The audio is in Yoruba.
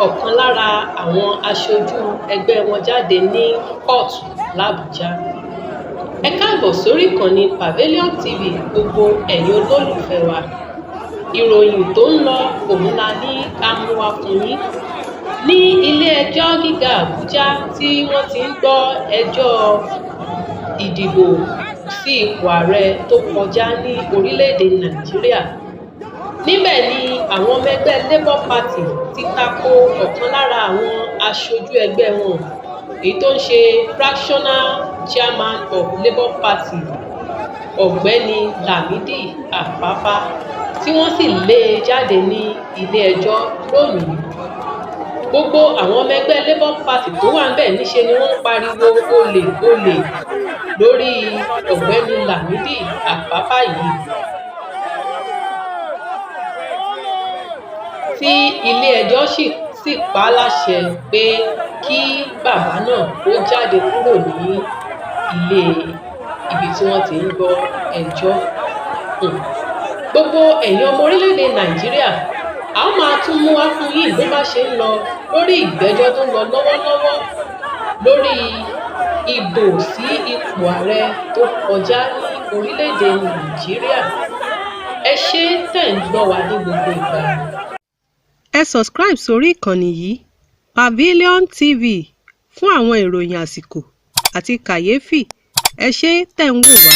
ọ̀kan lára àwọn aṣojú ẹgbẹ́ wọn jáde ní kóòtù làbújá. Ẹ káàbọ̀ sórí ìkànnì PAVILION TV gbogbo ẹ̀yin olólùfẹ́ wa. Ìròyìn tó ń lọ òun la ní ká mú wá fún yín. Ní ilé-ẹjọ́ gíga Àbújá tí wọ́n ti ń gbọ́ ẹjọ́ ìdìbò sí ipò ààrẹ tó kọjá ní orílẹ̀-èdè Nàìjíríà. Níbẹ̀ ni àwọn ọmọ ẹgbẹ́ Labour Party ti tako ọ̀kan lára àwọn aṣojú ẹgbẹ́ wọn, èyí tó ń ṣe fractional chairman of Labour Party, ọ̀gbẹ́ni Lamidi Apapa, tí wọ́n sì lé e jáde ní ilé-ẹjọ́ lónìí. Gbogbo àwọn ọmọ ẹgbẹ́ Labour Party tó wà ńbẹ̀ níṣe ni wọ́n ń pariwo olè olè lórí ọ̀gbẹ́ni Lamidi Apapa yìí, tí ilé-ẹjọ́ sì pa á láṣẹ pé kí bàbá náà ó jáde kúrò ní ilé ibi tí wọ́n ti ń gbọ́ ẹjọ́. Gbogbo ẹ̀yin ọmọ orílẹ̀-èdè Nàìjíríà, a ó máa tún mú wá fún yín bó bá ṣe ń lọ lórí ìgbẹ́jọ́ tó ń lọ lọ́wọ́lọ́wọ́ lórí ìbò sí ipò ààrẹ tó kọjá ní orílẹ̀-èdè Nàìjíríà. Ẹ ṣé tẹ̀ ń gbọ́ wa ní gbogbo ìgbà. Ẹ subscribe sórí ìkànnì yìí PAVILION TV fún àwọn ìròyìn àsìkò àti kàyéfì. Ẹ ṣé tẹ̀ ń wò wá.